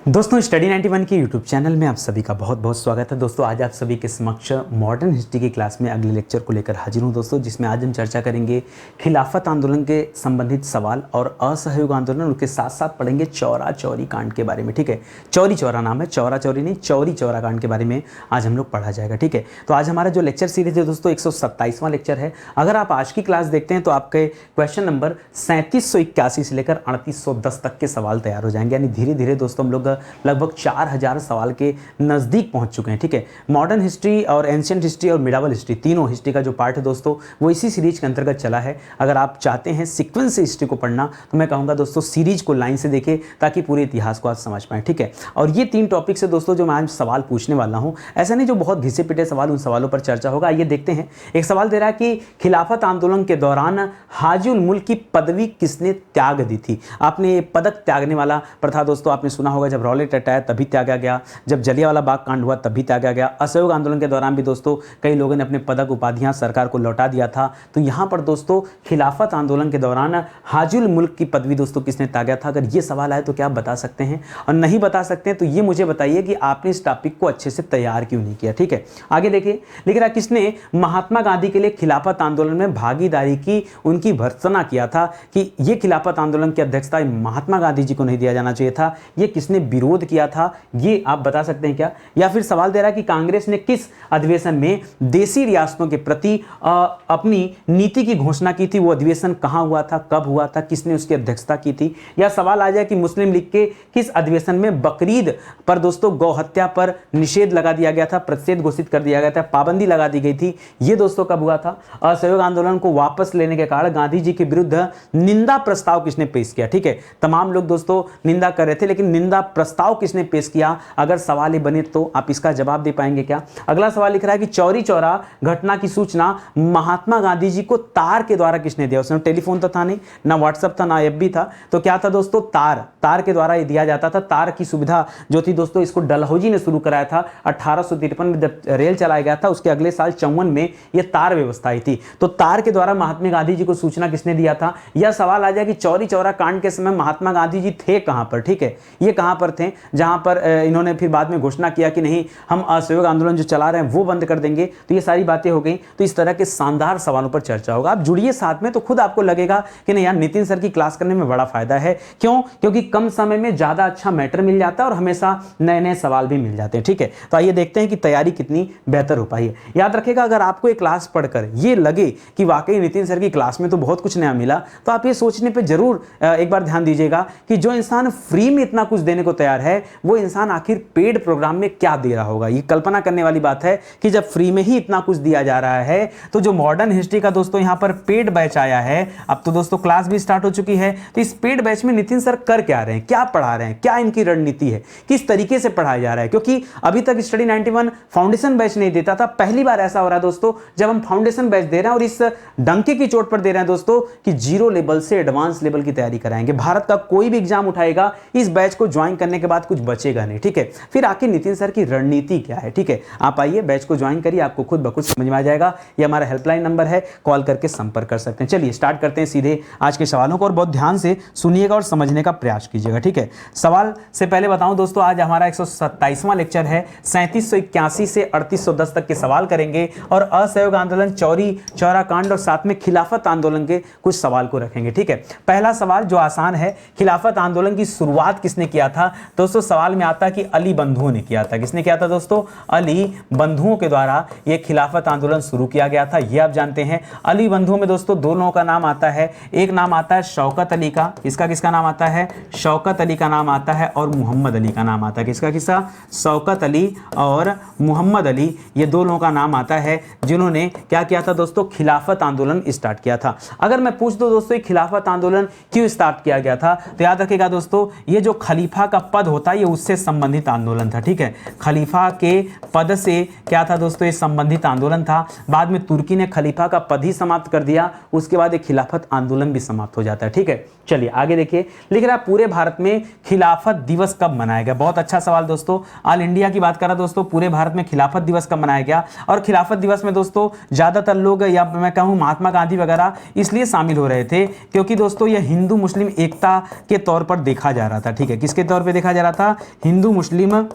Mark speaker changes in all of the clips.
Speaker 1: दोस्तों स्टडी 91 के YouTube channel में आप सभी का बहुत बहुत स्वागत है। दोस्तों आज आप सभी के समक्ष मॉडर्न हिस्ट्री की क्लास में अगले लेक्चर को लेकर हाजिर हूं दोस्तों, जिसमें आज हम चर्चा करेंगे खिलाफत आंदोलन के संबंधित सवाल और असहयोग आंदोलन, उसके साथ साथ पढ़ेंगे चौरा चौरी कांड के बारे में। ठीक है, चौरी चौरा नाम है, चौरा चौरी नहीं, चौरी चौरा कांड के बारे में आज हम लोग पढ़ा जाएगा। ठीक है, तो आज हमारा जो लेक्चर सीरीज है दोस्तों 127वां लेक्चर है। अगर आप आज की क्लास देखते हैं तो आपके क्वेश्चन नंबर 3781 से लेकर 3810 तक के सवाल तैयार हो जाएंगे, यानी धीरे धीरे दोस्तों हम लोग लगभग 4000 सवाल के नज़दीक पहुंच चुके हैं। ठीक है, मॉडर्न हिस्ट्री और एंशिएंट हिस्ट्री और मिडावल हिस्ट्री, तीनों हिस्ट्री का जो पार्ट है दोस्तों वो इसी सीरीज के अंतर्गत चला है। अगर आप चाहते हैं सीक्वेंस से हिस्ट्री को पढ़ना तो मैं कहूँगा दोस्तों सीरीज को लाइन से देखें ताकि पूरे इतिहास को आप समझ पाएँ। ठीक है, और ये 3 टॉपिक से दोस्तों जो मैं आज सवाल पूछने वाला हूँ, ऐसा नहीं जो बहुत घिसे पिटे सवाल, उन सवालों पर चर्चा होगा। आइए देखते हैं। एक सवाल दे रहा है कि खिलाफत आंदोलन के दौरान हाजी उल मुल्क की पदवी किसने त्याग दी थी। आपने पदक त्यागने वाला प्रथा दोस्तों आपने सुना होगा, जब रॉलेट अटैक तभी त्यागा गया, जब जलियांवाला बाग कांड हुआ तभी त्यागा गया। असहयोग आंदोलन के दौरान भी दोस्तों कई लोगों ने अपने पदक उपाधियां सरकार को लौटा दिया था। तो यहाँ पर दोस्तों खिलाफत आंदोलन के दौरान हाजी उल मुल्क की पदवी दोस्तों किसने त्यागा था। अगर ये सवाल आए तो क्या आप बता सकते हैं, और नहीं बता सकते हैं तो ये मुझे बताइए कि आपने इस टॉपिक को अच्छे से तैयार क्यों नहीं किया। ठीक है, आगे देखिए, लिख रहा किसने महात्मा गांधी के लिए खिलाफत आंदोलन में भागीदारी की, उनकी भर्त्सना किया था कि ये खिलाफत आंदोलन की अध्यक्षता महात्मा गांधी जी को नहीं दिया जाना चाहिए था। ये किसने विरोध किया था, ये आप बता सकते हैं क्या। या फिर सवाल दे रहा है कि कांग्रेस ने किस अधिवेशन में देसी रियासतों के प्रति अपनी नीति की घोषणा की थी, वो अधिवेशन कहां हुआ था, कब हुआ था, किसने उसकी अध्यक्षता की थी। या सवाल आ जाए कि मुस्लिम लीग के किस अधिवेशन में बकरीद पर दोस्तों गौ हत्या पर निषेध लगा दिया गया था, प्रतिषेध घोषित कर दिया गया था, पाबंदी लगा दी गई थी, ये दोस्तों कब हुआ था। असहयोग आंदोलन को वापस लेने के कारण गांधी जी के विरुद्ध निंदा प्रस्ताव किसने पेश किया। ठीक है, तमाम लोग दोस्तों निंदा कर रहे थे, लेकिन निंदा प्रस्ताव किसने पेश किया। अगर सवाल ही बने तो आप इसका जवाब दे पाएंगे क्या। अगला सवाल लिख रहा है कि चौरी चौरा घटना की सूचना महात्मा गांधी जी को तार के द्वारा किसने दिया। उसमें टेलीफोन तो था नहीं, ना व्हाट्सएप था, ना एफबी था, तो क्या था दोस्तों, तार के द्वारा ये दिया जाता था। तार की सुविधा जो थी दोस्तों, इसको डलहौजी ने शुरू कराया था 1853 में, जब रेल चलाया गया था उसके अगले साल 54 में ये तार व्यवस्था आई थी। तो तार के द्वारा महात्मा गांधी जी को सूचना किसने दिया था। यह सवाल आ जाए कि चौरी चौरा कांड के समय महात्मा गांधी जी थे कहां पर। ठीक है, ये कहां पर थे, जहां पर इन्होंने फिर बाद में घोषणा किया कि नहीं हम असहयोग आंदोलन जो चला रहे हैं वो बंद कर देंगे। तो ये सारी बातें हो गई। तो इस तरह के शानदार सवालों पर चर्चा होगा। आप जुड़िए साथ में, तो खुद आपको लगेगा कि नहीं यार नितिन सर की क्लास करने में बड़ा फायदा है। क्यों? क्योंकि कम समय में ज्यादा अच्छा मैटर मिल जाता है और हमेशा नए नए सवाल भी मिल जाते हैं। ठीक है, तो आइए देखते हैं कि तैयारी कितनी बेहतर हो पाई है। याद रखिएगा, अगर आपको एक क्लास पढ़कर ये लगे कि वाकई नितिन सर की क्लास में तो बहुत कुछ नया मिला, तो आप ये सोचने पर जरूर एक बार ध्यान दीजिएगा कि जो इंसान फ्री में इतना कुछ देने को तैयार है वो इंसान आखिर पेड प्रोग्राम में क्या दे रहा होगा। ये कल्पना करने वाली बात है कि जब फ्री में ही इतना कुछ दिया जा रहा है, तो जो मॉडर्न हिस्ट्री का दोस्तों यहां पर पेड बैच आया है, अब तो दोस्तों क्लास भी स्टार्ट हो चुकी है, तो इस पेड बैच में नितिन सर कर क्या रहे हैं, क्या पढ़ा रहे हैं, क्या इनकी रणनीति है, किस तरीके से पढ़ाया जा रहा है। क्योंकि अभी तक स्टडी 91 फाउंडेशन बैच नहीं देता था, पहली बार ऐसा हो रहा है दोस्तों जब हम फाउंडेशन बैच दे रहे हैं, और इस डंके की चोट पर दे रहे हैं दोस्तों कि जीरो लेवल से एडवांस लेवल की तैयारी कराएंगे। भारत का कोई भी एग्जाम उठाएगा इस बैच को ज्वाइन करने के बाद कुछ बचेगा नहीं। ठीक है, फिर आखिर नितिन सर की रणनीति क्या है। ठीक है, आप आइए बैच को ज्वाइन करिए, आपको खुद ब खुद समझ में आ जाएगा। ये हमारा हेल्पलाइन नंबर है, कॉल करके संपर्क कर सकते हैं। चलिए स्टार्ट करते हैं सीधे आज के सवालों को, और बहुत ध्यान से सुनिएगा और समझने का प्रयास कीजिएगा। ठीक है, सवाल से पहले बताऊं दोस्तों आज हमारा 127वां लेक्चर है। 3781 से 3810 तक के सवाल करेंगे और असहयोग आंदोलन, चौरी चौरा कांड और साथ में खिलाफत आंदोलन के कुछ सवाल को रखेंगे। ठीक है, पहला सवाल जो आसान है, खिलाफत आंदोलन की शुरुआत किसने किया था। दोस्तों सवाल में आता कि अली बंधुओं ने किया था। किसने किया था दोस्तों, अली बंधुओं के द्वारा यह खिलाफत आंदोलन शुरू किया गया था, यह आप जानते हैं। अली बंधुओं में दोस्तों दो लोगों का नाम आता है, एक नाम आता है शौकत अली का, इसका किसका नाम आता है, शौकत अली का नाम आता है, और मोहम्मद अली का नाम आता है। किसका किसका, शौकत अली और मोहम्मद अली, ये दो लोगों का नाम आता है जिन्होंने क्या किया था दोस्तों, खिलाफत आंदोलन स्टार्ट किया था। अगर मैं पूछ दूं दोस्तों खिलाफत आंदोलन क्यों स्टार्ट किया गया था, तो याद रखिएगा दोस्तों ये जो खलीफा का पद होता है ये उससे संबंधित आंदोलन था। ठीक है, खलीफा के पद से क्या था दोस्तों, ये संबंधित आंदोलन था। बाद में तुर्की ने खलीफा का पद ही समाप्त कर दिया, उसके बाद एक खिलाफत आंदोलन भी समाप्त हो जाता है। ठीक है, चलिए आगे देखिए, लिख रहा है पूरे भारत में खिलाफत दिवस कब मनाया गया। बहुत अच्छा सवाल दोस्तों, ऑल इंडिया की बात कर रहा दोस्तों, पूरे भारत में खिलाफत दिवस कब मनाया गया। और खिलाफत दिवस में दोस्तों ज्यादातर लोग, या मैं कहूँ महात्मा गांधी वगैरह इसलिए शामिल हो रहे थे क्योंकि दोस्तों यह हिंदू मुस्लिम एकता के तौर पर देखा जा रहा था। ठीक है, किसके तौर पर देखा जा रहा था, हिंदू मुस्लिम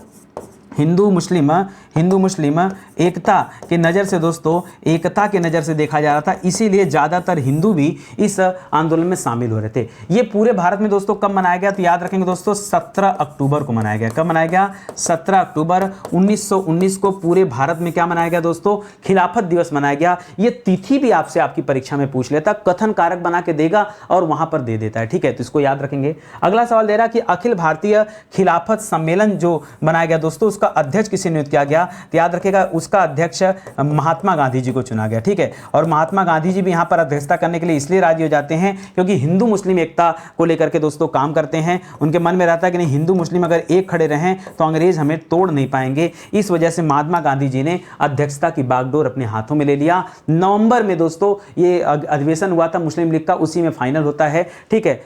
Speaker 1: एकता के नज़र से दोस्तों, एकता के नज़र से देखा जा रहा था, इसीलिए ज़्यादातर हिंदू भी इस आंदोलन में शामिल हो रहे थे। ये पूरे भारत में दोस्तों कब मनाया गया, तो याद रखेंगे दोस्तों 17 अक्टूबर को मनाया गया। कब मनाया गया, 17 अक्टूबर 1919 को पूरे भारत में क्या मनाया गया दोस्तों, खिलाफत दिवस मनाया गया। ये तिथि भी आपसे आपकी परीक्षा में पूछ लेता, कथन कारक बना के देगा और वहां पर दे देता है। ठीक है, तो इसको याद रखेंगे। अगला सवाल दे रहा कि अखिल भारतीय खिलाफत सम्मेलन जो बनाया गया दोस्तों, उसका अध्यक्ष किसे नियुक्त किया गया, तो याद रखेगा उसका अध्यक्ष महात्मा गांधी जी को चुना गया। ठीक है, और महात्मा गांधी जी भी यहां पर अध्यक्षता करने के लिए इसलिए राजी हो जाते हैं क्योंकि हिंदू मुस्लिम एकता को लेकर के दोस्तों काम करते हैं। उनके मन में रहता है कि नहीं, हिंदू मुस्लिम अगर एक खड़े रहें तो अंग्रेज हमें तोड़ नहीं पाएंगे। इस वजह से महात्मा गांधी जी ने अध्यक्षता की बागडोर अपने हाथों में ले लिया। नवंबर में दोस्तों ये अधिवेशन हुआ था मुस्लिम लीग का, उसी में फाइनल होता है। ठीक है,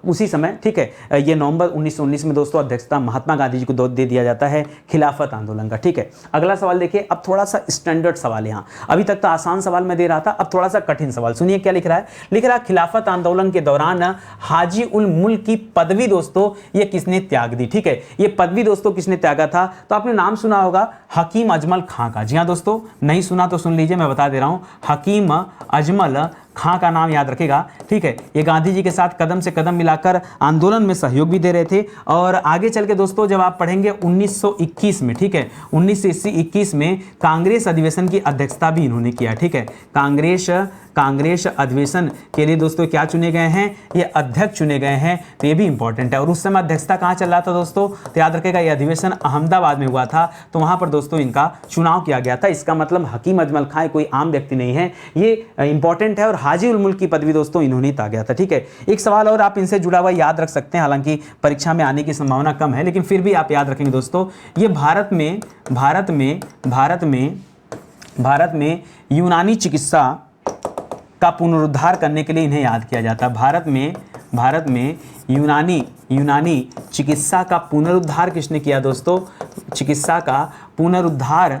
Speaker 1: उसी समय, ठीक है, ये नवंबर 1919 में दोस्तों अध्यक्षता महात्मा गांधी जी को दे दिया जाता है खिलाफत आंदोलन का। ठीक है, अगला सवाल देखिए, अब थोड़ा सा स्टैंडर्ड सवाल। यहाँ अभी तक तो आसान सवाल मैं दे रहा था, अब थोड़ा सा कठिन सवाल सुनिए क्या लिख रहा है। लिख रहा है खिलाफत आंदोलन के दौरान हाजी उल मुल्क की पदवी दोस्तों ये किसने त्याग दी। ठीक है, ये पदवी दोस्तों किसने त्यागा था, तो आपने नाम सुना होगा हकीम अजमल खां का। जी हाँ दोस्तों, नहीं सुना तो सुन लीजिए, मैं बता दे रहा हूं, हकीम अजमल खां का नाम याद रखेगा। ठीक है, ये गांधी जी के साथ कदम से कदम मिलाकर आंदोलन में सहयोग भी दे रहे थे। और आगे चल के दोस्तों जब आप पढ़ेंगे 1921 में, ठीक है, 1921 में कांग्रेस अधिवेशन की अध्यक्षता भी इन्होंने किया। ठीक है, कांग्रेस अधिवेशन के लिए दोस्तों क्या चुने गए हैं, ये अध्यक्ष चुने गए हैं, तो ये भी इंपॉर्टेंट है। और उस समय अध्यक्षता कहाँ चल रहा था दोस्तों, तो याद रखेगा ये अधिवेशन अहमदाबाद में हुआ था, तो वहां पर दोस्तों इनका चुनाव किया गया था। इसका मतलब हकीम अजमल खां कोई आम व्यक्ति नहीं है, ये इंपॉर्टेंट है। और हाजी उल मुल्क की पदवी दोस्तों इन्होंने ही त्यागा था। ठीक है, एक सवाल और आप इनसे जुड़ा हुआ याद रख सकते हैं, हालांकि परीक्षा में आने की संभावना कम है, लेकिन फिर भी आप याद रखेंगे दोस्तों, ये भारत में यूनानी चिकित्सा का पुनरुद्धार करने के लिए इन्हें याद किया जाता है। भारत में यूनानी चिकित्सा का पुनरुद्धार किसने किया दोस्तों, चिकित्सा का पुनरुद्धार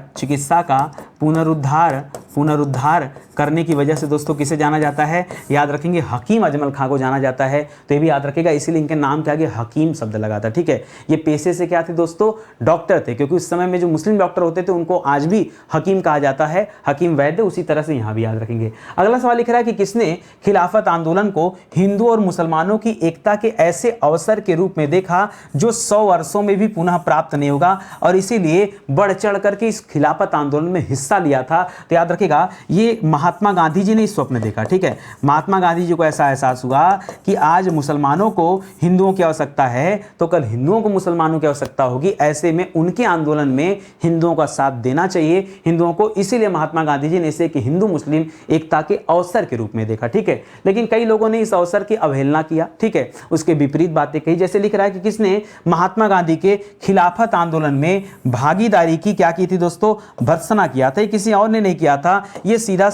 Speaker 1: करने की वजह से दोस्तों किसे जाना जाता है, याद रखेंगे हकीम अजमल खां को जाना जाता है। तो ये भी याद रखेगा, इसीलिए इनके नाम के आगे हकीम शब्द लगा था। ठीक है, ये पेशे से क्या थे दोस्तों, डॉक्टर थे, क्योंकि उस समय में जो मुस्लिम डॉक्टर होते थे उनको आज भी हकीम कहा जाता है, हकीम वैद्य, उसी तरह से यहाँ भी याद रखेंगे। अगला सवाल लिख रहा है कि किसने खिलाफत आंदोलन को हिंदू और मुसलमानों की एकता के ऐसे अवसर के रूप में देखा जो 100 वर्षों में भी पुनः प्राप्त नहीं होगा, और इसीलिए बढ़ चढ़ करके इस खिलाफत आंदोलन में हिस्सा लिया था। तो याद रखेगा ये महात्मा गांधी जी ने इस स्वप्न देखा। ठीक है, महात्मा गांधी जी को ऐसा एहसास हुआ कि आज मुसलमानों को हिंदुओं की आवश्यकता है तो कल हिंदुओं को मुसलमानों की आवश्यकता होगी। ऐसे में उनके आंदोलन में हिंदुओं का साथ देना चाहिए हिंदुओं को, इसीलिए महात्मा गांधी जी ने इसे कि हिंदू मुस्लिम एकता के अवसर के रूप में देखा। ठीक है, लेकिन कई लोगों ने इस अवसर की अवहेलना किया। ठीक है, उसके विपरीत बातें कही, जैसे लिख रहा है कि किसने महात्मा गांधी के खिलाफत आंदोलन में भागीदारी की क्या की थी दोस्तों, भर्त्सना किया था। किसी और ने नहीं किया था, ये सीधा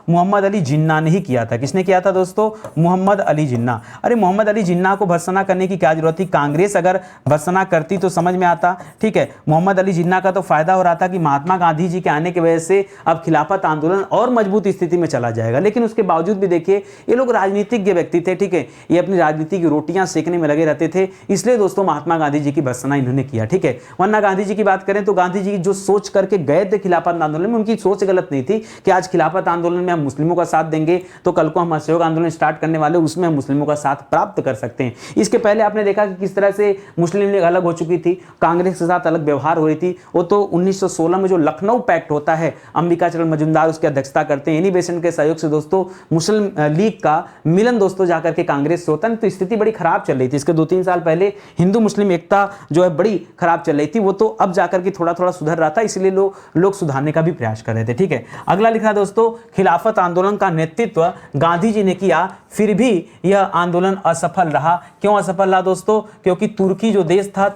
Speaker 1: मोहम्मद अली जिन्ना ने ही किया था। किसने किया था दोस्तों, मोहम्मद अली जिन्ना। अरे मोहम्मद अली जिन्ना को भर्त्सना करने की क्या जरूरत थी, कांग्रेस अगर भर्त्सना करती तो समझ में आता। ठीक है, मोहम्मद अली जिन्ना का तो फायदा हो रहा था कि महात्मा गांधी जी के आने की वजह से अब खिलाफत आंदोलन और मजबूत स्थिति में चला जाएगा, लेकिन उसके बावजूद भी देखिए ये लोग राजनीतिज्ञ व्यक्ति थे। ठीक है, ये अपनी राजनीति की रोटियां सेकने में लगे रहते थे, इसलिए दोस्तों महात्मा गांधी जी की भर्त्सना इन्होंने किया। ठीक है, वरना गांधी जी की बात करें तो गांधी जी जो सोच करके गए थे खिलाफत आंदोलन में, उनकी सोच गलत नहीं थी कि आज खिलाफत आंदोलन में हम मुस्लिमों का साथ देंगे तो कल को हम असहयोग आंदोलन स्टार्ट करने वाले उसमें हम मुस्लिमों का साथ प्राप्त कर सकते हैं। इसके पहले आपने देखा कि किस तरह से मुस्लिम लीग अलग हो चुकी थी, कांग्रेस के साथ अलग व्यवहार हो रही थी। वो तो 1916 में जो लखनऊ पैक्ट होता है, अंबिकाचरण मजुमदार उसकी अध्यक्षता करते हैं, एनी बेसेंट के सहयोग से दोस्तों मुस्लिम लीग का मिलन दोस्तों जाकर के कांग्रेस से होता है। तो स्थिति बड़ी खराब चल रही थी, इसके 2-3 साल पहले हिंदू मुस्लिम एकता जो है बड़ी खराब चल रही थी, वो तो अब जाकर के थोड़ा थोड़ा सुधर रहा था, इसलिए लोग सुधारने का भी प्रयास कर रहे थे। ठीक है, अगला लिखा दोस्तों, खिलाफत आंदोलन का नेतृत्व गांधी जी ने किया, फिर भी यह आंदोलन असफल रहा। क्यों असफल रहा दोस्तों, क्योंकि तुर्की जो देश था,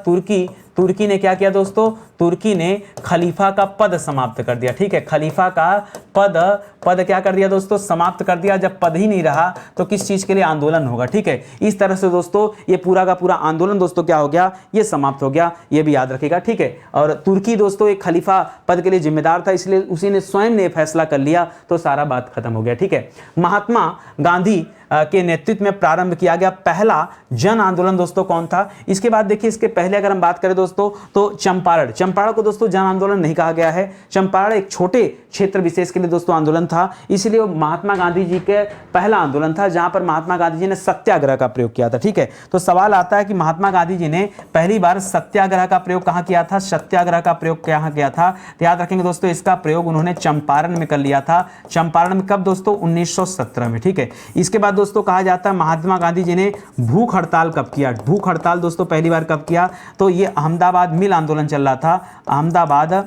Speaker 1: तुर्की ने क्या किया दोस्तों, तुर्की ने खलीफा का पद समाप्त कर दिया। ठीक है, खलीफा का पद क्या कर दिया दोस्तों, समाप्त कर दिया। जब पद ही नहीं रहा तो किस चीज के लिए आंदोलन होगा। ठीक है, इस तरह से दोस्तों ये पूरा का पूरा आंदोलन दोस्तों क्या हो गया, ये समाप्त हो गया, ये भी याद रखिएगा। ठीक है, और तुर्की दोस्तों एक खलीफा पद के लिए जिम्मेदार था, इसलिए उसी ने स्वयं ने फैसला कर लिया, तो सारा बात खत्म हो गया। ठीक है, महात्मा गांधी के नेतृत्व में प्रारंभ किया गया पहला जन आंदोलन दोस्तों कौन था। इसके बाद देखिए, इसके पहले अगर हम बात करें दोस्तों तो चंपारण को दोस्तों जन आंदोलन नहीं कहा गया है। चंपारण एक छोटे क्षेत्र विशेष के लिए दोस्तों आंदोलन था, इसलिए वो महात्मा गांधी जी के पहला आंदोलन था जहां पर महात्मा गांधी जी ने सत्याग्रह का प्रयोग किया था। ठीक है, तो सवाल आता है कि महात्मा गांधी जी ने पहली बार सत्याग्रह का प्रयोग कहां किया था, सत्याग्रह का प्रयोग कहां किया था, तो याद रखेंगे दोस्तों इसका प्रयोग उन्होंने चंपारण में कर लिया था। चंपारण में कब दोस्तों, 1917 में। ठीक है, इसके बाद दोस्तों कहा जाता है महात्मा गांधी जी ने भूख हड़ताल कब किया, भूख हड़ताल दोस्तों पहली बार कब किया, तो ये अहमदाबाद मिल आंदोलन चल रहा था, अहमदाबाद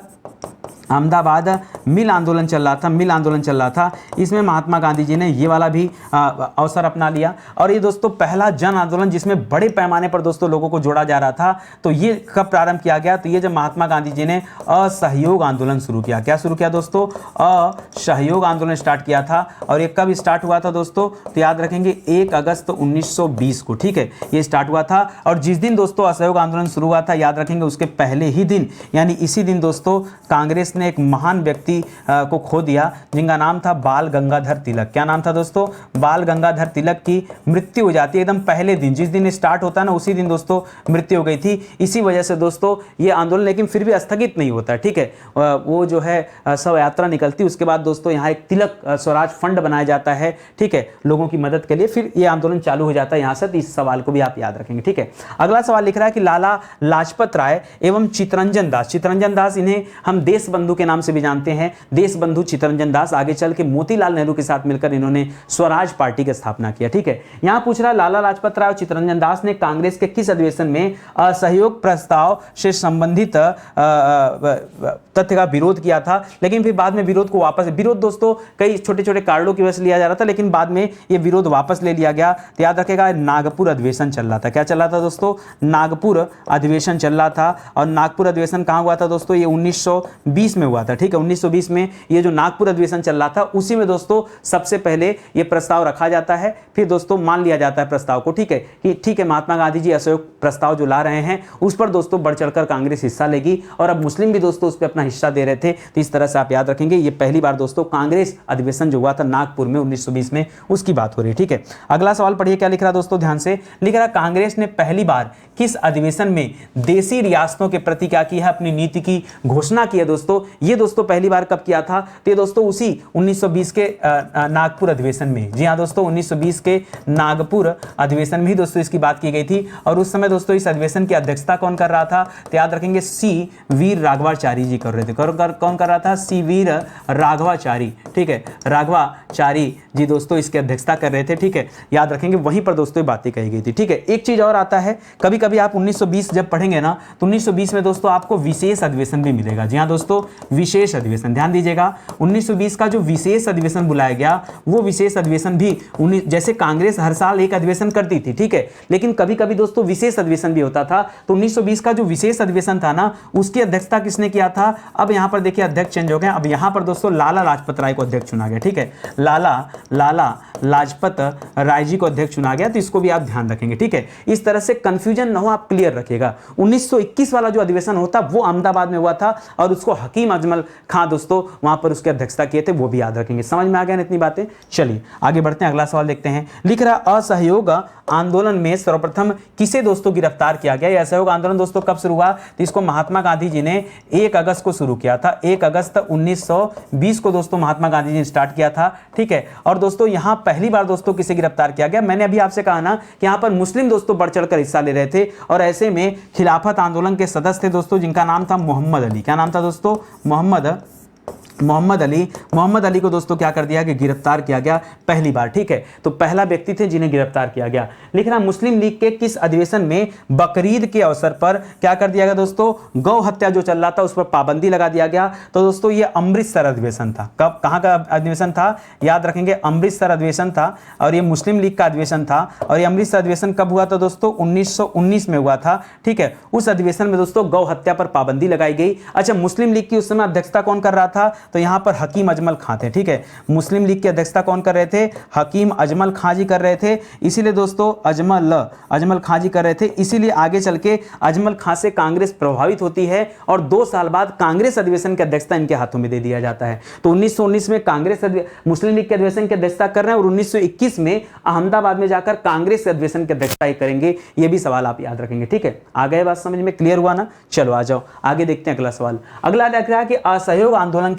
Speaker 1: मिल आंदोलन चल रहा था, इसमें महात्मा गांधी जी ने ये वाला भी अवसर अपना लिया। और ये दोस्तों पहला जन आंदोलन जिसमें बड़े पैमाने पर दोस्तों लोगों को जोड़ा जा रहा था, तो ये कब प्रारंभ किया गया, तो ये जब महात्मा गांधी जी ने असहयोग आंदोलन शुरू किया। क्या शुरू किया दोस्तों, असहयोग आंदोलन स्टार्ट किया था। और ये कब स्टार्ट हुआ था दोस्तों, तो याद रखेंगे 1 अगस्त 1920 को। ठीक है, ये स्टार्ट हुआ था। और जिस दिन दोस्तों असहयोग आंदोलन शुरू हुआ था, याद रखेंगे उसके पहले ही दिन यानी इसी दिन दोस्तों कांग्रेस ने एक महान व्यक्ति को खो दिया जिनका नाम था बाल गंगाधर तिलक। क्या नाम था दोस्तों, बाल गंगाधर तिलक की मृत्यु हो जाती है एकदम पहले दिन, जिस दिन स्टार्ट होता है ना उसी दिन दोस्तों मृत्यु हो गई थी। इसी वजह से दोस्तों ये आंदोलन लेकिन फिर भी स्थगित नहीं होता। ठीक है, वो जो है शव यात्रा निकलती, उसके बाद दोस्तों यहाँ एक तिलक स्वराज फंड बनाया जाता है। ठीक है, लोगों की मदद के लिए, फिर ये आंदोलन चालू हो जाता है यहाँ से। तो इस सवाल को भी आप याद रखेंगे। ठीक है, अगला सवाल लिख रहा है कि लाला लाजपत राय एवं चित्तरंजन दास, इन्हें हम देश बंधु के नाम से भी जानते हैं, देश बंधु चित्तरंजन दास। आगे चल के मोतीलाल नेहरू के साथ मिलकर इन्होंने स्वराज पार्टी की स्थापना किया। ठीक है, यहां पूछ रहा है लाला लाजपत राय और चित्तरंजन दास ने कांग्रेस के किस अधिवेशन में असहयोग प्रस्ताव से संबंधित तथ्य का विरोध किया था, लेकिन फिर बाद में विरोध को विरोध दोस्तों कई छोटे छोटे कारणों की वजह से लिया जा रहा था, लेकिन बाद में ये विरोध वापस ले लिया गया। तो याद रखेगा नागपुर अधिवेशन चल रहा था। क्या चल रहा था दोस्तों, नागपुर अधिवेशन चल रहा था। और नागपुर अधिवेशन कहां हुआ था दोस्तों, ये 1920 में हुआ था। ठीक है, 1920 में ये जो नागपुर अधिवेशन चल रहा था उसी में दोस्तों सबसे पहले ये प्रस्ताव रखा जाता है, फिर दोस्तों मान लिया जाता है प्रस्ताव को। ठीक है, कि ठीक है महात्मा गांधी जी असहयोग प्रस्ताव जो ला रहे हैं उस पर दोस्तों बढ़ चढ़कर कांग्रेस हिस्सा लेगी, और अब मुस्लिम भी दोस्तों उस पर अपना हिस्सा दे रहे थे। तो इस तरह से आप याद रखेंगे ये पहली बार दोस्तों कांग्रेस अधिवेशन जो हुआ था नागपुर में 1920 में, उसकी बात हो रही है। ठीक है, अगला सवाल पढ़िए क्या लिख रहा दोस्तों, ध्यान से लिख रहा, कांग्रेस ने पहली बार किस अधिवेशन में देशी रियासतों के प्रति क्या किया है, अपनी नीति की घोषणा की है दोस्तों। ये दोस्तों पहली बार कब किया था, तो ये दोस्तों उसी 1920 के नागपुर अधिवेशन में। जी हाँ दोस्तों, 1920 के नागपुर अधिवेशन में ही दोस्तों इसकी बात की गई थी। और उस समय दोस्तों इस अधिवेशन की अध्यक्षता कौन कर रहा था, तो याद रखेंगे सी वीर राघवाचारी जी कर रहे थे। कौन कर रहा था, सी वीर राघवाचारी। ठीक है, राघवाचारी जी दोस्तों इसकी अध्यक्षता कर रहे थे। ठीक है, याद रखेंगे वहीं पर दोस्तों बातें कही गई थी। ठीक है, एक चीज और आता है, कभी कभी आप 1920 जब पढ़ेंगे ना तो 1920 में दोस्तों आपको विशेष अधिवेशन भी मिलेगा। जी हाँ दोस्तों, विशेष अधिवेशन, ध्यान दीजिएगा 1920 का जो विशेष अधिवेशन बुलाया गया वो विशेष अधिवेशन भी जैसे कांग्रेस हर साल एक अधिवेशन करती थी। ठीक है, लेकिन कभी कभी दोस्तों विशेष अधिवेशन भी होता था। तो 1920 का जो विशेष अधिवेशन था ना उसकी अध्यक्षता किसने किया था, अब यहां पर देखिए अध्यक्ष चेंज हो गए। अब यहां पर दोस्तों लाला लाजपत राय को अध्यक्ष चुना गया। ठीक है, लाला लाजपत राय जी को अध्यक्ष चुना गया। तो इसको भी आप ध्यान रखेंगे। ठीक है, इस तरह से कंफ्यूजन न हो, आप क्लियर रखिएगा। 1921 वाला जो अधिवेशन होता वो अहमदाबाद में हुआ था और उसको हकीम अजमल खां दोस्तों वहां पर उसकी अध्यक्षता किए थे, वो भी याद रखेंगे। समझ में आ गया ना इतनी बातें। चलिए आगे बढ़ते हैं, अगला सवाल देखते हैं। लिख रहा असहयोग आंदोलन में सर्वप्रथम किसे दोस्तों गिरफ्तार किया गया। यह असहयोग आंदोलन दोस्तों कब शुरू हुआ, तो इसको महात्मा गांधी जी ने 1 अगस्त को शुरू किया था। 1 अगस्त 1920 को दोस्तों महात्मा गांधी जी ने स्टार्ट किया था। ठीक है, और दोस्तों यहां पहली बार दोस्तों किसे गिरफ्तार किया गया, मैंने अभी आपसे कहा ना कि यहां पर मुस्लिम दोस्तों बढ़ चढ़कर हिस्सा ले रहे थे। और ऐसे में खिलाफत आंदोलन के सदस्य थे दोस्तों जिनका नाम था मोहम्मद अली। क्या नाम था दोस्तों, मोहम्मद मोहम्मद अली को दोस्तों क्या कर दिया कि गिरफ्तार किया गया पहली बार, ठीक है। तो पहला व्यक्ति थे जिन्हें गिरफ्तार किया गया। लिख रहा मुस्लिम लीग के किस अधिवेशन में बकरीद के अवसर पर क्या कर दिया गया दोस्तों, गौ हत्या जो चल रहा था उस पर पाबंदी लगा दिया गया। तो दोस्तों ये अमृतसर अधिवेशन था। कब, कहां का अधिवेशन था, याद रखेंगे अमृतसर अधिवेशन था, और ये मुस्लिम लीग का अधिवेशन था। और ये अमृतसर अधिवेशन कब हुआ था दोस्तों, 1919 में हुआ था, ठीक है। उस अधिवेशन में दोस्तों गौ हत्या पर पाबंदी लगाई गई। अच्छा, मुस्लिम लीग की उस समय अध्यक्षता कौन कर रहा था, तो यहां पर हकीम अजमल खां थे, ठीक है। मुस्लिम लीग की अध्यक्षता कौन कर रहे थे, हकीम अजमल खां जी कर रहे थे। इसीलिए दोस्तों अजमल खां जी कर रहे थे। इसीलिए आगे चल के अजमल खां से कांग्रेस प्रभावित होती है और 2 साल बाद कांग्रेस अधिवेशन की अध्यक्षता इनके हाथों में दे दिया जाता है। तो 1919 में कांग्रेस मुस्लिम लीग के अधिवेशन की अध्यक्षता कर रहे हैं और 1921 में अहमदाबाद में जाकर कांग्रेस अधिवेशन की अध्यक्षता करेंगे। ये भी सवाल आप याद रखेंगे, ठीक है। आ गए बात समझ में, क्लियर हुआ ना। चलो आ जाओ आगे देखते हैं अगला सवाल। अगला देख रहा है कि असहयोग आंदोलन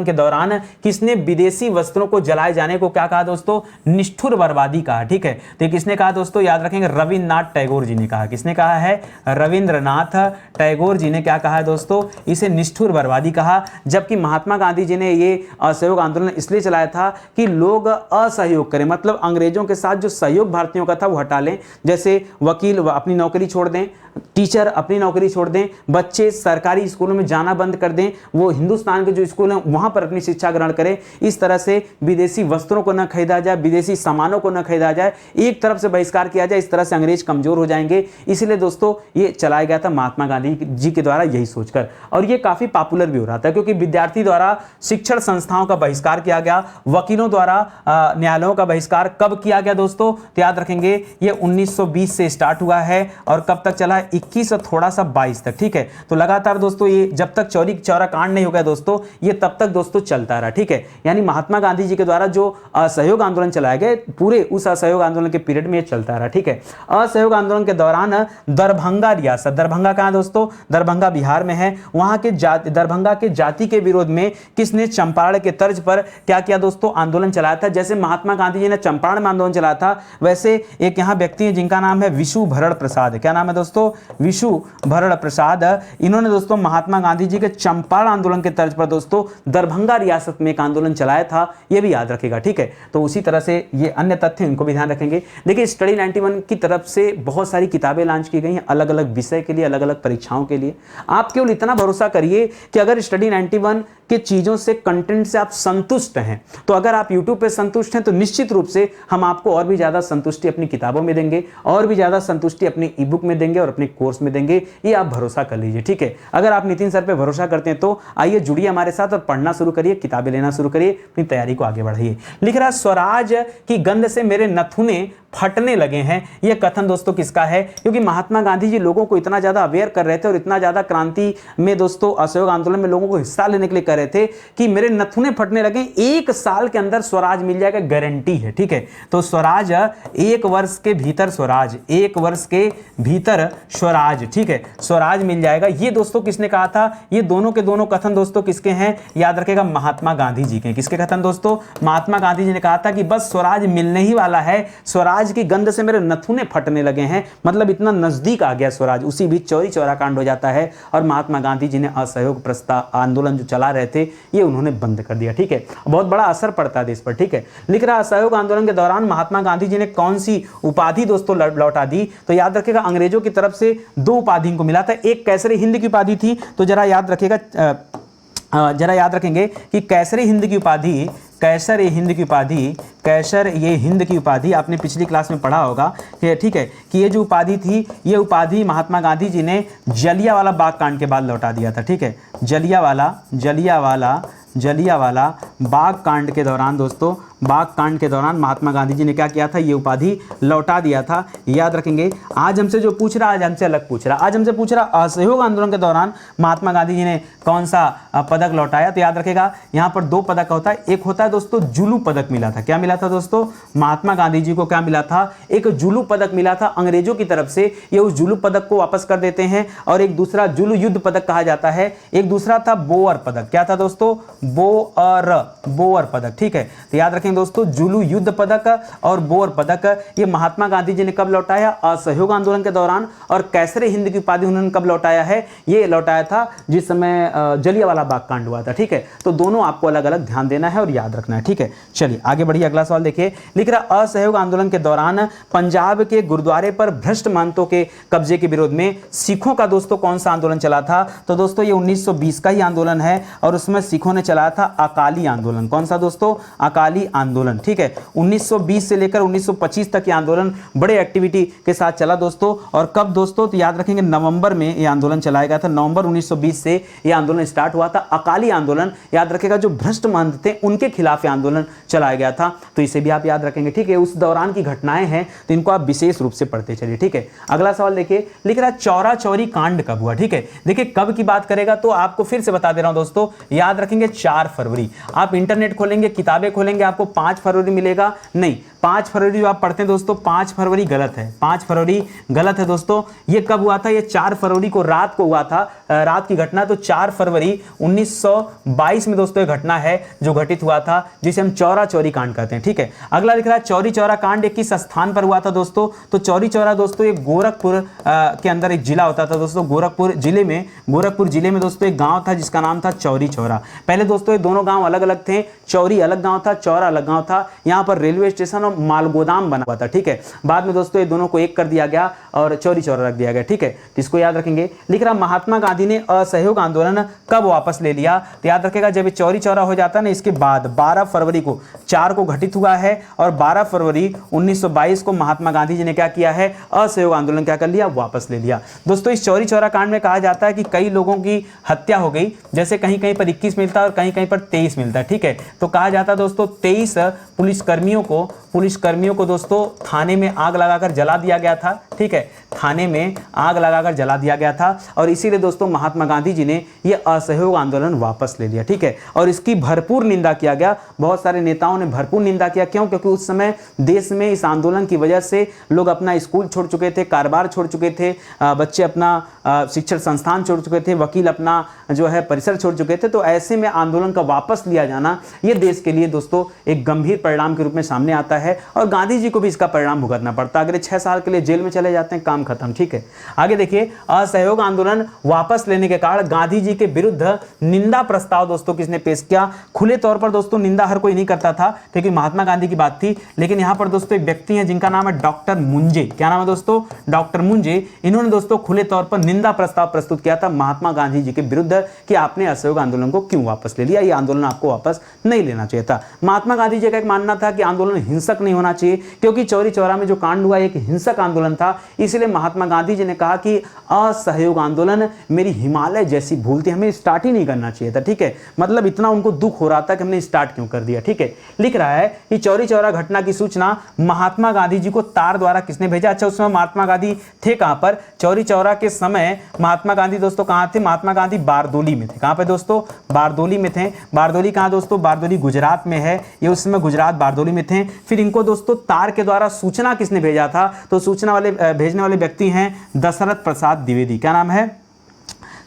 Speaker 1: के दौरान किसने विदेशी वस्त्रों को जलाए जाने को क्या कहा दोस्तों, निष्ठुर बर्बादी कहा, ठीक है। तो किसने कहा दोस्तों, याद रखेंगे रविन्द्रनाथ टैगोर जी ने कहा। किसने कहा है, रविन्द्रनाथ टैगोर जी ने क्या कहा है दोस्तों, इसे निष्ठुर बर्बादी कहा। जबकि महात्मा गांधी जी ने ये असहयोग आंदोलन इसलिए चलाया था कि लोग असहयोग करें, मतलब अंग्रेजों के साथ जो सहयोग भारतीयों का था वो हटा लें। जैसे वकील अपनी नौकरी छोड़ दें, टीचर अपनी नौकरी छोड़ दें, बच्चे सरकारी स्कूलों में जाना बंद कर दें, वो हिंदुस्तान के जो स्कूल हैं वहां पर अपनी शिक्षा ग्रहण करें। इस तरह से विदेशी वस्त्रों को न खरीदा जाए, विदेशी सामानों को न खरीदा जाए, एक तरफ से बहिष्कार किया जाए। इस तरह से अंग्रेज कमजोर हो जाएंगे। इसीलिए दोस्तों ये चलाया गया था महात्मा गांधी जी के द्वारा, यही सोचकर। और ये काफी पॉपुलर भी हो रहा था क्योंकि विद्यार्थी द्वारा शिक्षण संस्थाओं का बहिष्कार किया गया, वकीलों द्वारा न्यायालयों का बहिष्कार कब किया गया दोस्तों, तो याद रखेंगे ये 1920 से स्टार्ट हुआ है और कब तक चला, 21 और थोड़ा सा 22 तक, ठीक है। तो लगातार दोस्तों ये जब तक चौरी चौरा कांड नहीं हो गया दोस्तों, ये तब तक दोस्तों चलता रहा, ठीक है। यानी महात्मा गांधी जी के द्वारा जो असहयोग आंदोलन चलाए गए, पूरे उस असहयोग आंदोलन के पीरियड में ये चलता रहा, ठीक है। असहयोग आंदोलन के दौरान दरभंगा रियासत, दरभंगा कहां दोस्तों, दरभंगा बिहार में है, वहां के दरभंगा के जाति के विरोध में किसने चंपारण के तर्ज पर क्या किया दोस्तों, आंदोलन चलाया था। जैसे महात्मा गांधी जी ने चंपारण में आंदोलन चलाया था, वैसे एक यहां व्यक्ति है जिनका नाम है विशु भरण प्रसाद। क्या नाम है दोस्तों, विशु भरण प्रसाद। इन्होंने दोस्तों महात्मा गांधी जी के चंपारण आंदोलन के तर्ज पर दोस्तों दरभंगा रियासत में एक आंदोलन चलाया था, यह भी याद रखेगा, ठीक है। तो उसी तरह से ये अन्य तथ्य इनको भी ध्यान रखेंगे। देखिए स्टडी 91 की तरफ से बहुत सारी किताबें लॉन्च की गई हैं अलग अलग विषय के लिए, अलग अलग परीक्षाओं के लिए। आप केवल इतना भरोसा करिए कि अगर स्टडी 91 के चीजों से, कंटेंट से आप संतुष्ट हैं, तो अगर आप YouTube पे संतुष्ट हैं तो निश्चित रूप से हम आपको और भी ज्यादा संतुष्टि अपनी किताबों में देंगे, और भी ज्यादा संतुष्टि अपनी ई बुक में देंगे और अपने कोर्स में देंगे। ये आप भरोसा कर लीजिए, ठीक है। अगर आप नितिन सर पे भरोसा करते हैं तो आइए जुड़िए हमारे साथ और पढ़ना शुरू करिए, किताबें लेना शुरू करिए, अपनी तैयारी को आगे बढ़ाइए। लिख रहा स्वराज की गंध से मेरे नथुने फटने लगे हैं। यह कथन दोस्तों किसका है, क्योंकि महात्मा गांधी जी लोगों को इतना ज्यादा अवेयर कर रहे थे और इतना ज्यादा क्रांति में दोस्तों असहयोग आंदोलन में लोगों को हिस्सा लेने के लिए कर रहे थे कि मेरे नथुने फटने लगे। 1 साल के अंदर स्वराज मिल जाएगा, गारंटी है, ठीक है। तो स्वराज 1 वर्ष के भीतर, स्वराज 1 वर्ष के भीतर स्वराज, ठीक है, स्वराज मिल जाएगा। ये दोस्तों किसने कहा था, ये दोनों के दोनों कथन दोस्तों किसके हैं, याद रखेगा महात्मा गांधी जी के। किसके कथन दोस्तों, महात्मा गांधी जी ने कहा था कि बस स्वराज मिलने ही वाला है, स्वराज की गंध से मेरे नथुने फटने लगे हैं, मतलब इतना नजदीक आ गया स्वराज। उसी बीच चौरी चौरा कांड हो जाता है और महात्मा गांधी जी ने असहयोग प्रस्ताव आंदोलन जो चला रहे थे ये उन्होंने बंद कर दिया, ठीक है। बहुत बड़ा असर पड़ता है देश पर, ठीक है। लिख रहा असहयोग आंदोलन के दौरान महात्मा गांधी जी ने कौन सी उपाधि दोस्तों लौटा दी, तो याद रखेगा अंग्रेजों की तरफ से 2 उपाधि को मिला था। एक कैसरे हिंद की उपाधि थी, तो जरा याद रखेगा, जरा याद रखेंगे कि कैसरे हिंद की उपाधि, कैसर ये हिंद की उपाधि आपने पिछली क्लास में पढ़ा होगा, ठीक है, कि ये जो उपाधि थी, ये उपाधि महात्मा गांधी जी ने जलियांवाला बाग कांड के बाद लौटा दिया था, ठीक है। जलियांवाला बाग कांड के दौरान दोस्तों, बाग कांड के दौरान महात्मा गांधी जी ने क्या किया था, ये उपाधि लौटा दिया था, याद रखेंगे। आज हमसे जो पूछ रहा, आज हमसे अलग पूछ रहा, आज हमसे पूछ रहा असहयोग आंदोलन के दौरान महात्मा गांधी जी ने कौन सा पदक लौटाया, तो याद रखेगा यहाँ पर 2 पदक होता है। एक होता है दोस्तों जुलू पदक मिला था। क्या मिला था दोस्तों, महात्मा गांधी जी को क्या मिला था, एक जुलू पदक मिला था अंग्रेजों की तरफ से। ये उस जुलू पदक को वापस कर देते हैं और एक दूसरा जुलू युद्ध पदक कहा जाता है। एक दूसरा था बोअर पदक। क्या था दोस्तों, बोअर पदक, ठीक है। तो याद रखें रखेंगे दोस्तों, जुलू युद्ध पदक और बोर पदक ये महात्मा गांधी जी ने कब लौटाया? असहयोग आंदोलन के दौरान। और कैसरे हिंद की उपाधि उन्होंने कब लौटाया है? ये लौटाया था जिस समय जलियांवाला बाग कांड हुआ था। ठीक है, तो दोनों आपको अलग अलग ध्यान देना है और याद रखना है। ठीक है, चलिए आगे बढ़िए। अगला सवाल देखिए, लिख रहा असहयोग आंदोलन के दौरान पंजाब के गुरुद्वारे पर भ्रष्ट महंतों के कब्जे के विरोध में सिखों का दोस्तों कौन सा आंदोलन चला था? तो दोस्तों ये 1920 का ही आंदोलन है और उसमें सिखों ने चलाया था अकाली आंदोलन। कौन सा दोस्तों? अकाली आंदोलन। ठीक है, 1920 से लेकर 1925 तक ये आंदोलन बड़े एक्टिविटी के साथ चला दोस्तों। और कब दोस्तों? तो याद रखेंगे नवंबर में ये आंदोलन चलाया गया था। नवंबर 1920 से ये आंदोलन स्टार्ट हुआ था। अकाली आंदोलन याद रखेगा, जो भ्रष्ट महंत थे उनके खिलाफ ये आंदोलन चलाया गया था, तो इसे भी आप याद रखेंगे। ठीक है, उस दौरान की घटनाएं हैं तो इनको आप विशेष रूप से पढ़ते चलिए। ठीक है, अगला सवाल देखिए, लिख रहा चौरा चौरी कांड कब हुआ? ठीक है, देखिए कब की बात करेगा तो आपको फिर से बता दे रहा हूं दोस्तों, याद रखेंगे 4 फरवरी। आप इंटरनेट खोलेंगे, किताबें खोलेंगे, आपको 5 फरवरी मिलेगा नहीं। 5 फरवरी जो आप पढ़ते हैं दोस्तों, 5 फरवरी गलत है, 5 फरवरी गलत है दोस्तों। ये कब हुआ था? ये 4 फरवरी को रात को हुआ था, रात की घटना। तो 4 फरवरी 1922 में दोस्तों ये घटना है जो घटित हुआ था, जिसे हम चौरा चौरी कांड कहते हैं। ठीक है, अगला लिख रहा है चौरी चौरा कांड किस स्थान पर हुआ था दोस्तों? तो चौरी चौरा दोस्तों ये गोरखपुर के अंदर एक जिला होता था दोस्तों। गोरखपुर जिले में दोस्तों एक गांव था जिसका नाम था चौरी चौरा। पहले दोस्तों ये दोनों गांव अलग अलग थे, चौरी अलग गांव था, चौरा अलग गांव था। यहाँ पर रेलवे स्टेशन और मालगोदाम बना हुआ था। ठीक है, बाद में दोस्तों ये दोनों को एक कर दिया गया और चौरी चौरा रख दिया गया। ठीक है, तो इसको याद रखेंगे। लिख रहा महात्मा गांधी ने असहयोग आंदोलन कब वापस ले लिया? तो याद रखेगा जब ये चौरी चौरा हो जाता ना, इसके बाद 12 फरवरी को 4 को घटित हुआ है और 12 फरवरी 1922 को महात्मा गांधी जी ने क्या किया है? असहयोग आंदोलन क्या कर लिया? वापस ले लिया। दोस्तों इस चौरी चौरा कांड में कहा जाता है कि कई लोगों की हत्या हो गई, जैसे कहीं कहीं पर 21 मिलता है और कहीं कहीं पर 23 मिलता है। ठीक है, तो कहा जाता है दोस्तों 23 पुलिसकर्मियों को दोस्तों थाने में आग लगाकर जला दिया गया था। ठीक है, थाने में आग लगाकर जला दिया गया था और इसीलिए दोस्तों महात्मा गांधी जी ने यह असहयोग आंदोलन वापस ले लिया। ठीक है, और इसकी भरपूर निंदा किया गया, बहुत सारे नेताओं ने भरपूर निंदा किया। क्यों? क्योंकि उस समय देश में इस आंदोलन की वजह से लोग अपना स्कूल छोड़ चुके थे, कारोबार छोड़ चुके थे, बच्चे अपना शिक्षण संस्थान छोड़ चुके थे, वकील अपना जो है परिसर छोड़ चुके थे। तो ऐसे में आंदोलन का वापस लिया जाना यह देश के लिए दोस्तों एक गंभीर परिणाम के रूप में सामने आता है और गांधी जी को भी इसका परिणाम भुगतना पड़ता है। अगले 6 साल के लिए जेल में चले जाते हैं, काम खत्म। ठीक है, आगे देखिए, असहयोग आंदोलन वापस लेने के कारण गांधी जी के विरुद्ध निंदा प्रस्ताव दोस्तों किसने पेश किया? खुले तौर पर दोस्तों निंदा हर कोई नहीं करता था क्योंकि महात्मा गांधी की बात थी, लेकिन यहां पर दोस्तों एक व्यक्ति हैं जिनका नाम है डॉक्टर मुंजे। क्या नाम है दोस्तों? डॉक्टर मुंजे। इन्होंने दोस्तों खुले तौर पर निंदा प्रस्ताव प्रस्तुत किया था महात्मा गांधी जी के विरुद्ध कि आपने असहयोग आंदोलन को क्यों वापस ले लिया, ये आंदोलन आपको वापस नहीं लेना चाहिए था। महात्मा गांधी जी का एक मानना था कि आंदोलन हिंसक नहीं होना चाहिए क्योंकि चौरी चौरा में जो कांड हुआ एक हिंसक आंदोलन था, इसलिए महात्मा गांधी जी ने कहा कि असहयोग आंदोलन मेरी हिमालय जैसी भूल थी, हमें स्टार्ट ही नहीं करना चाहिए था। ठीक है, मतलब इतना उनको दुख हो रहा था कि हमने स्टार्ट क्यों कर दिया। ठीक है, लिख रहा है कि चौरी चौरा घटना की सूचना महात्मा गांधी जी को तार द्वारा किसने भेजा? अच्छा, उस समय महात्मा गांधी थे कहां पर? चौरी चौरा के समय महात्मा गांधी दोस्तों कहां थे? महात्मा गांधी बारदोली में थे। कहां पे दोस्तों? बारदोली में थे। बारदोली कहां दोस्तों? बारदोली गुजरात में है। ये उस समय गुजरात बारदोली में थे। फिर इनको दोस्तों तार के द्वारा सूचना किसने भेजा था? तो सूचना वाले भेजने वाले व्यक्ति हैं दशरथ प्रसाद द्विवेदी। क्या नाम है?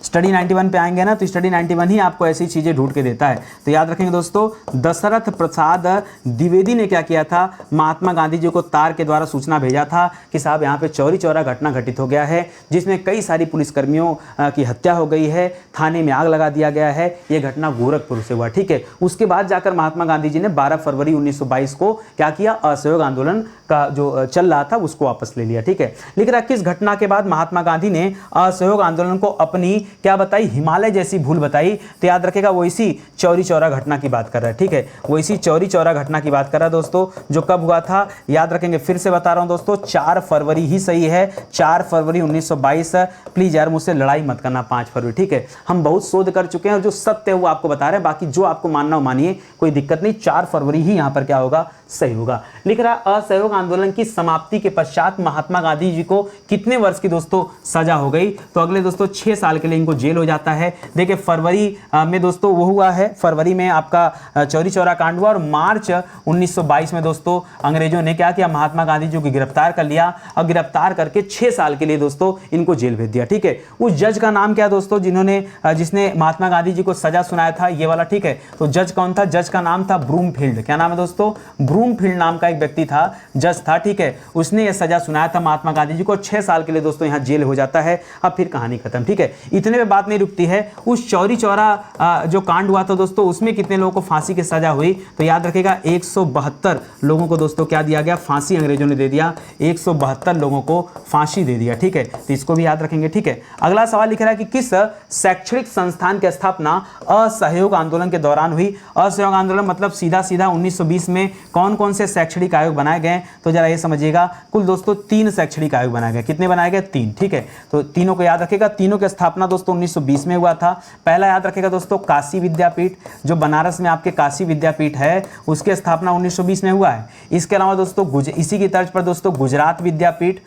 Speaker 1: स्टडी 91 पे आएंगे ना, तो स्टडी 91 ही आपको ऐसी चीज़ें ढूंढ के देता है। तो याद रखेंगे दोस्तों, दशरथ प्रसाद द्विवेदी ने क्या किया था? महात्मा गांधी जी को तार के द्वारा सूचना भेजा था कि साहब यहाँ पे चौरी चौरा घटना घटित हो गया है जिसमें कई सारी पुलिसकर्मियों की हत्या हो गई है, थाने में आग लगा दिया गया है, ये घटना गोरखपुर से हुआ। ठीक है, उसके बाद जाकर महात्मा गांधी जी ने 12 फरवरी 1922 को क्या किया? असहयोग आंदोलन का जो चल रहा था उसको वापस ले लिया। ठीक है, लिख रहा किस घटना के बाद महात्मा गांधी ने असहयोग आंदोलन को अपनी क्या बताई? हिमालय जैसी भूल बताई। तो याद रखेगा वो इसी चौरी चौरा घटना की बात कर रहा है। ठीक है, वो इसी चौरी चौरा घटना की बात कर रहा है दोस्तों, जो कब हुआ था? याद रखेंगे, फिर से बता रहा हूं दोस्तों, 4 फरवरी ही सही है, 4 फरवरी 1922। प्लीज यार मुझसे लड़ाई मत करना 5 फरवरी। ठीक है, हम बहुत शोध कर चुके हैं और जो सत्य है वो आपको बता रहे हैं, बाकी जो आपको मानना हो मानिए, कोई दिक्कत नहीं। 4 फरवरी ही यहां पर क्या होगा? सही होगा। लिख रहा असहयोग आंदोलन की समाप्ति के पश्चात महात्मा गांधी जी को कितने वर्ष की दोस्तों सजा हो गई? तो अगले दोस्तों 6 साल के लिए इनको जेल हो जाता है। देखिए फरवरी में दोस्तों वो हुआ है, फरवरी में आपका चौरी चौरा कांड हुआ और मार्च 1922 में दोस्तों अंग्रेजों ने क्या किया, महात्मा गांधी जी को गिरफ्तार कर लिया और गिरफ्तार करके 6 साल के लिए दोस्तों इनको जेल भेज दिया। ठीक है, उस जज का नाम क्या दोस्तों जिसने महात्मा गांधी जी को सजा सुनाया था, ये वाला। ठीक है, तो जज कौन था? जज का नाम था ब्रूमफील्ड। क्या नाम है दोस्तों? ब्रूमफील्ड नाम का एक व्यक्ति था, जज था। ठीक है, उसने ये सजा सुनाया था महात्मा गांधी जी को, 6 साल के लिए दोस्तों यहाँ जेल हो जाता है। अब फिर कहानी खत्म। ठीक है, इतने में बात नहीं रुकती है। उस चौरी चौरा जो कांड हुआ था दोस्तों, उसमें कितने लोगों को फांसी की सजा हुई? तो याद रखेगा 172 लोगों को दोस्तों क्या दिया गया? फांसी अंग्रेजों ने दे दिया, 172 लोगों को फांसी दे दिया। ठीक है, तो इसको भी याद रखेंगे। ठीक है, अगला सवाल लिख रहा है कि किस शैक्षणिक संस्थान की स्थापना असहयोग आंदोलन के दौरान हुई? असहयोग आंदोलन मतलब सीधा सीधा 1920 में कौन कौन से शैक्षणिक आयोग बनाए गए? तो जरा ये समझिएगा, कुल दोस्तों 3 शैक्षणिक आयोग बनाए गए। कितने बनाए गए? 3। ठीक है, तो तीनों को याद रखेगा। तीनों की स्थापना दोस्तों 1920 में हुआ था। पहला याद रखेगा दोस्तों काशी विद्यापीठ, जो बनारस में आपके काशी विद्यापीठ है, उसकी स्थापना 1920 में हुआ है। इसके अलावा दोस्तों इसी की तर्ज पर दोस्तों गुजरात विद्यापीठ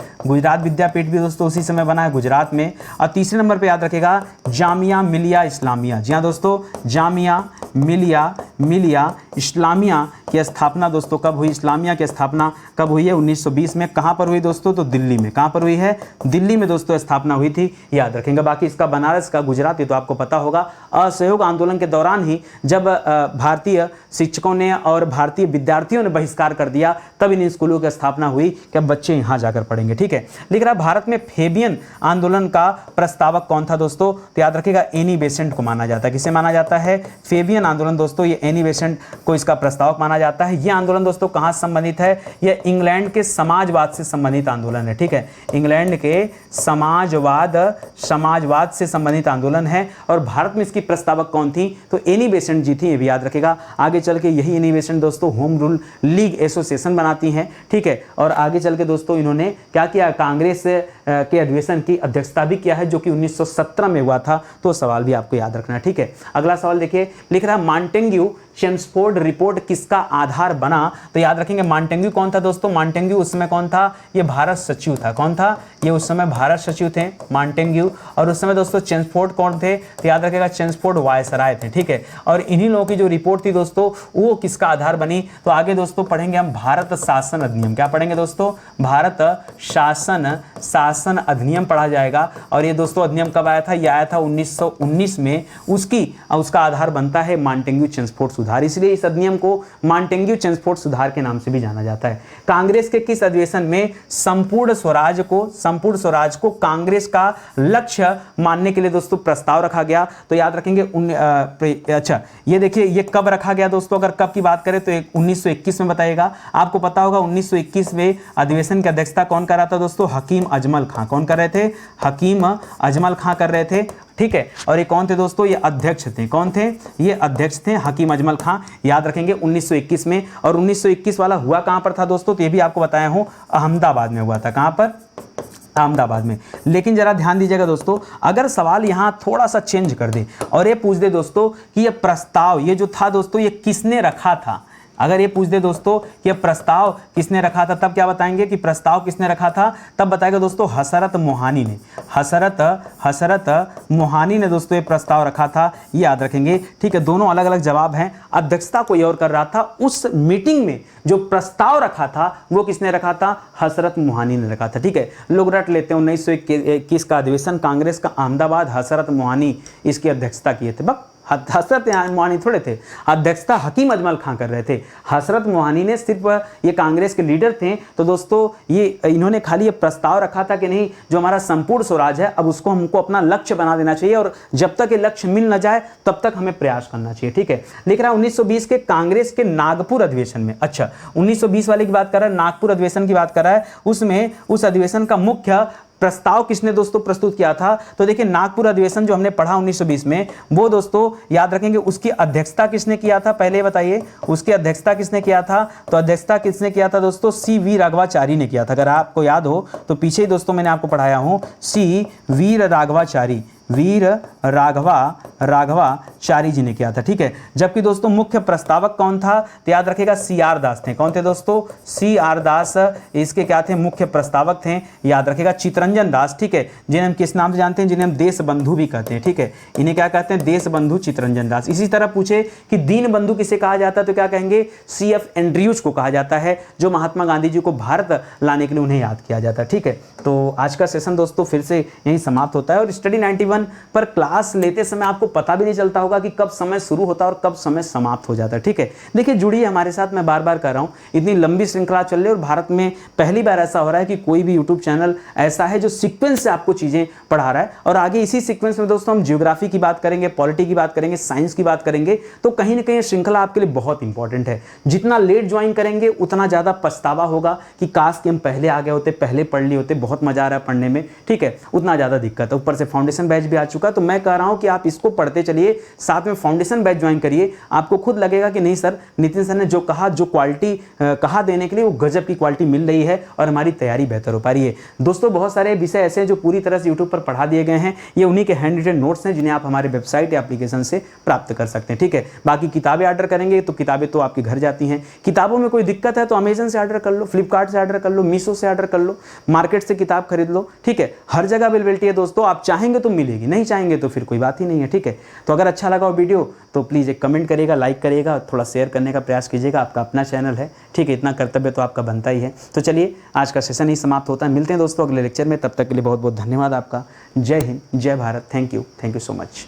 Speaker 1: भी दोस्तों उसी समय बना है गुजरात में। और तीसरे नंबर पे याद रखेगा जामिया मिलिया इस्लामिया। जी हाँ दोस्तों, जामिया मिलिया इस्लामिया की स्थापना दोस्तों कब हुई? इस्लामिया की स्थापना कब हुई है? 1920 में। कहाँ पर हुई दोस्तों? तो दिल्ली में। कहाँ पर हुई है? दिल्ली में दोस्तों स्थापना हुई थी, याद रखेंगे। बाकी इसका बनारस का गुजरात ये तो आपको पता होगा। असहयोग आंदोलन के दौरान ही जब भारतीय शिक्षकों ने और भारतीय विद्यार्थियों ने बहिष्कार कर दिया, तब इन स्कूलों की स्थापना हुई कि अब बच्चे यहाँ जाकर पढ़ेंगे। ठीक है, लिख रहा भारत में फेबियन आंदोलन का प्रस्तावक कौन था दोस्तों? तो याद रखिएगा एनी बेसेंट को माना जाता है। किसे माना जाता है? फेबियन आंदोलन दोस्तों, ये एनी बेसेंट को इसका प्रस्तावक माना जाता है। ये आंदोलन दोस्तों कहाँ से संबंधित है? ये इंग्लैंड के समाजवाद से संबंधित आंदोलन है। ठीक है, इंग्लैंड के समाजवाद से संबंधित आंदोलन है। और भारत में इसकी प्रस्तावक कौन थी? तो एनी बेसेंट जी थी, ये भी याद रखेगा। आगे चल के यही एनी बेसेंट दोस्तों होम रूल लीग एसोसिएशन बनाती हैं। ठीक है, और आगे चल के दोस्तों इन्होंने क्या किया? कांग्रेस के अधिवेशन की अध्यक्षता भी किया है, जो कि 1917 में हुआ था। तो सवाल भी आपको याद रखना है। ठीक है, अगला सवाल देखिए, लिख रहा मॉन्टेग्यू चेम्सफोर्ड रिपोर्ट किसका आधार बना? तो याद रखेंगे मॉन्टेग्यू कौन था दोस्तों? मॉन्टेग्यू उस समय कौन था? ये भारत सचिव था। कौन था? ये उस समय भारत सचिव थे मॉन्टेग्यू। और उस समय दोस्तों चेम्सफोर्ड कौन थे? तो याद रखेगा चेम्सफोर्ड वायसराय थे। ठीक है, और इन्हीं लोगों की जो रिपोर्ट थी दोस्तों वो किसका आधार बनी? तो आगे दोस्तों पढ़ेंगे हम भारत शासन अधिनियम। क्या पढ़ेंगे दोस्तों? भारत शासन अधिनियम पढ़ा जाएगा। और ये दोस्तों अधिनियम कब आया था? ये आया था 1919 में। उसका आधार बनता है मॉन्टेग्यू चेम्सफोर्ड सुधार, इसलिए इस अधिनियम को मॉन्टेग्यू चेम्सफोर्ड सुधार के नाम से भी जाना जाता है। कांग्रेस के किस अधिवेशन में संपूर्ण स्वराज को कांग्रेस का लक्ष्य मानने के लिए दोस्तों प्रस्ताव रखा गया? तो याद रखेंगे अच्छा ये देखिए, ये कब रखा गया दोस्तों? अगर कब की बात करें तो 1921 में बताइएगा। आपको पता होगा 1921 में अधिवेशन की अध्यक्षता कौन कर रहा था दोस्तों? हकीम अजमल खां। कौन कर रहे थे? हकीम अजमल खां कर रहे थे। ठीक है, और ये कौन थे दोस्तों? ये अध्यक्ष थे। कौन थे? ये अध्यक्ष थे हकीम अजमल खां। याद रखेंगे 1921 में। और 1921 वाला हुआ कहां पर था दोस्तों? तो ये भी आपको बताया हूं, अहमदाबाद में हुआ था। कहां पर? अहमदाबाद में। लेकिन जरा ध्यान दीजिएगा दोस्तों, अगर सवाल यहां थोड़ा सा चेंज कर दे और ये पूछ दे दोस्तों कि ये प्रस्ताव ये जो था दोस्तों ये किसने रखा था, अगर ये पूछ दे दोस्तों कि प्रस्ताव किसने रखा था, तब क्या बताएंगे कि प्रस्ताव किसने रखा था? तब बताएगा दोस्तों हसरत मोहानी ने। हसरत मोहानी ने दोस्तों ये प्रस्ताव रखा था, ये याद रखेंगे। ठीक है, दोनों अलग अलग जवाब हैं। अध्यक्षता कोई और कर रहा था, उस मीटिंग में जो प्रस्ताव रखा था वो किसने रखा था? हसरत मोहानी ने रखा था। ठीक है, लोग रट लेते हैं 1921 का अधिवेशन कांग्रेस का अहमदाबाद, हसरत मोहानी इसकी अध्यक्षता किए थे। बस हसरत मोहानी थोड़े थे, अध्यक्षता हकीम अजमल खां कर रहे थे। हसरत मोहानी ने सिर्फ ये कांग्रेस के लीडर थे। तो दोस्तों ये इन्होंने खाली ये प्रस्ताव रखा था कि नहीं, जो हमारा संपूर्ण स्वराज है अब उसको हमको अपना लक्ष्य बना देना चाहिए और जब तक ये लक्ष्य मिल न जाए तब तक हमें प्रयास करना चाहिए। ठीक है, लिख रहा है 1920 के कांग्रेस के नागपुर अधिवेशन में। अच्छा, 1920 वाले की बात कर रहा है, नागपुर अधिवेशन की बात कर रहा है। उसमें उस अधिवेशन का मुख्य प्रस्ताव किसने दोस्तों प्रस्तुत किया था? तो देखिए नागपुर अधिवेशन जो हमने पढ़ा 1920 में, वो दोस्तों याद रखेंगे उसकी अध्यक्षता किसने किया था? पहले बताइए उसकी अध्यक्षता किसने किया था? तो अध्यक्षता किसने किया था दोस्तों? सी.वी. राघवाचारी ने किया था। अगर आपको याद हो तो पीछे ही दोस्तों मैंने आपको पढ़ाया हूं, सी.वी. राघवाचारी वीर राघवाचारी जी ने किया था। ठीक है, जबकि दोस्तों मुख्य प्रस्तावक कौन था, तो याद रखिएगा CR दास थे। कौन थे दोस्तों, CR दास इसके क्या थे, मुख्य प्रस्तावक थे। याद रखिएगा चितरंजन दास, ठीक है, जिन्हें हम किस नाम से जानते हैं, जिन्हें हम देश बंधु भी कहते हैं। ठीक है, इन्हें क्या कहते हैं, देश बंधु चितरंजन दास। इसी तरह पूछे कि दीन बंधु किसे कहा जाता है, तो क्या कहेंगे, CF एंड्रयूज को कहा जाता है, जो महात्मा गांधी जी को भारत लाने के लिए उन्हें याद किया जाता है। ठीक है, तो आज का सेशन दोस्तों फिर से यहीं समाप्त होता है। और स्टडी 91 पर क्लास लेते समय आपको पता भी नहीं चलता होगा कि कब समय शुरू होता है और कब समय समाप्त हो जाता है। ठीक है, देखिए जुड़िए हमारे साथ, मैं बार बार कह रहा हूं, इतनी लंबी श्रृंखला चल रही है और भारत में पहली बार ऐसा हो रहा है कि कोई भी यूट्यूब चैनल ऐसा है जो सीक्वेंस से आपको चीजें पढ़ा रहा है। और आगे इसी सीक्वेंस में दोस्तों हम ज्योग्राफी की बात करेंगे, पॉलिटी की बात करेंगे, साइंस की बात करेंगे। तो कहीं ना कहीं श्रृंखला आपके लिए बहुत इंपॉर्टेंट है। जितना लेट ज्वाइन करेंगे उतना ज्यादा पछतावा होगा कि काश कि हम पहले आ गए होते, पहले पढ़ लिए होते, बहुत मजा आ रहा है पढ़ने में। ठीक है, उतना ज्यादा दिक्कत है। ऊपर से फाउंडेशन बैच भी आ चुका है, तो मैं कह रहा हूं कि आप इसको पढ़ते चलिए, साथ में फाउंडेशन बैच ज्वाइन करिए। आपको खुद लगेगा कि नहीं सर, नितिन सर ने जो कहा, जो क्वालिटी कहा देने के लिए, वो गजब की क्वालिटी मिल रही है और हमारी तैयारी बेहतर हो पा रही है। दोस्तों बहुत सारे विषय ऐसे हैं जो पूरी तरह से यूट्यूब पर पढ़ा दिए गए हैं। ये उन्हीं के हैंड रिटन नोट्स हैं जिन्हें आप हमारे वेबसाइट या एप्लीकेशन से प्राप्त कर सकते हैं। ठीक है, बाकी किताबें ऑर्डर करेंगे तो किताबें तो आपके घर जाती हैं। किताबों में कोई दिक्कत है तो अमेजन से ऑर्डर कर लो, फ्लिपकार्ट से ऑर्डर कर लो, मीशो से ऑर्डर कर लो, मार्केट से किताब खरीद लो। ठीक है, हर जगह अवेलेबिलिटी है दोस्तों, आप चाहेंगे तो मिलेगी, नहीं चाहेंगे तो फिर कोई बात ही नहीं है। ठीक है, तो अगर अच्छा लगा वो वीडियो तो प्लीज़ एक कमेंट करिएगा, लाइक करिएगा, थोड़ा शेयर करने का प्रयास कीजिएगा। आपका अपना चैनल है, ठीक है, इतना कर्तव्य तो आपका बनता ही है। तो चलिए आज का सेशन ही समाप्त होता है, मिलते हैं दोस्तों अगले लेक्चर में। तब तक के लिए बहुत बहुत धन्यवाद आपका। जय हिंद, जय Bharat, thank you so much.